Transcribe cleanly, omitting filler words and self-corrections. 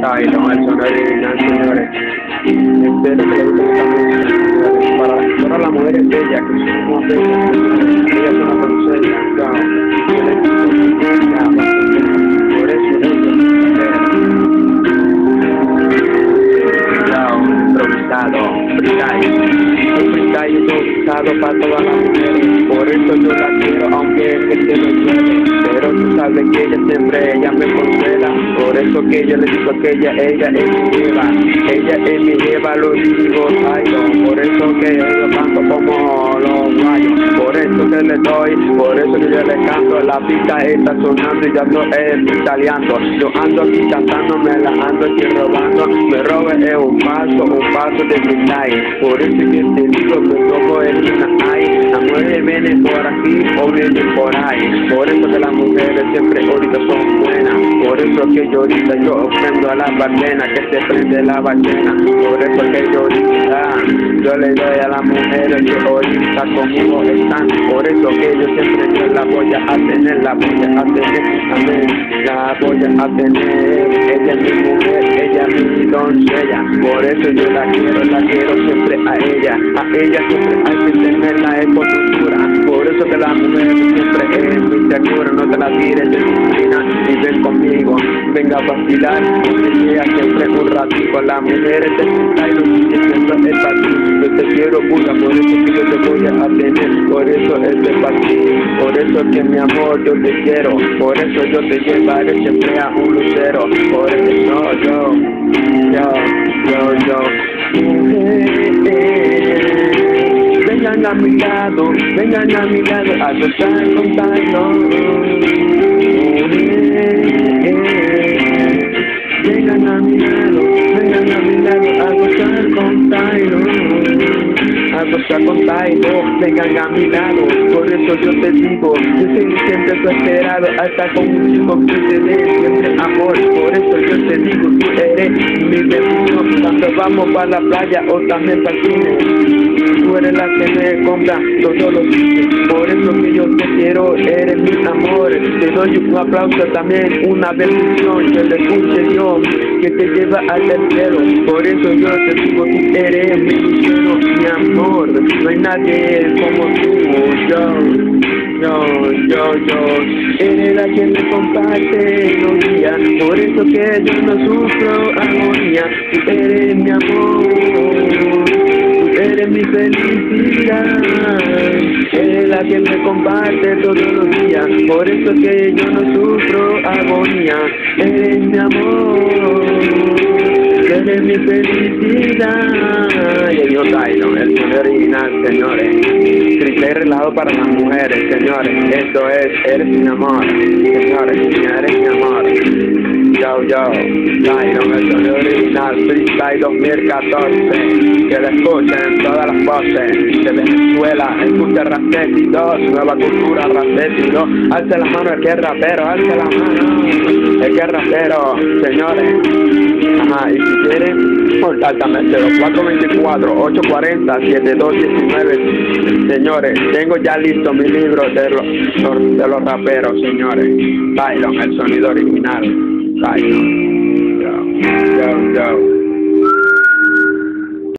Ay, no, el sonido original, señores. Espero que le guste esta música, señores. Para las mujeres bellas, que son como bellas, ella es una doncella, por eso improvisado para todas las mujeres, por eso yo la quiero aunque el cielo llueve, pero tú sabes que ella me consuela, por eso que yo le digo que ella es mi Eva, lo digo Tyron, por eso que yo canto como los gallos, por eso que le doy, por eso que yo le canto, la pista está sonando y ya no es italiano, yo ando aquí cantando, me la ando aquí robando, me robe es un paso de mi time, por eso que te digo que todo es una hay, las mujeres vienen por aquí o vienen por ahí, por eso que las mujeres siempre ahorita son buenas, por eso que yo ahorita yo ofrendo a la ballena, que se prende la ballena, por eso que yo ahorita yo le doy a las mujeres que ahorita conmigo están, por eso que yo siempre yo la voy a tener, amén, la voy a tener, ella es mi mujer, ella es mi doncella, por eso yo la quiero siempre a ella siempre hay que tenerla en postura, por eso que la mujer siempre es muy segura, no te la tires de disciplina y ven conmigo, venga a vacilar, porque sea siempre un ratito, las mujeres te y siempre es para ti, yo te quiero pura, por eso que yo te voy a tener, por eso es para ti, por eso que mi amor yo te quiero, por eso yo te llevaré siempre a un lucero, por eso yo vengan a mi lado a gozar con Tyron, vengan a mi lado a gozar con Tyron, vengan a mi lado, por eso yo te digo, yo soy siempre tu esperado, hasta con un chico que te dé siempre amor, por eso yo te digo, tú eres mi bendición, cuando vamos para la playa o también para el cine, tú eres la que me compra todos los días, por eso que yo te quiero, eres mi amor, te doy un aplauso también, una bendición, que le escuche Dios, que te lleva al cielo, por eso yo te digo, tú eres mi lucero, mi amor, no hay nadie como tú, eres la que me comparte los días, por eso que yo no sufro agonía, tú eres mi amor, tú eres mi felicidad, eres la que me comparte todos los días, por eso que yo no sufro agonía, eres mi amor, eres mi felicidad. Y yo Tyron, el sonido original, señores. Criterio relajado para las mujeres, señores. Esto es, eres mi amor, señores, eres mi amor. Tyron, el sonido original, Freestyle 2014. Que lo escuchen todas las voces de Venezuela. Escucha Racetti 2, nueva cultura Racetti 2. Alza la mano el que es rapero, alza la mano el que es rapero, señores. Ajá, y si quieren, contáctame 0424-840-7219. Señores, tengo ya listo mi libro de los raperos, señores. Tyron, el sonido original. Tyron. Yo.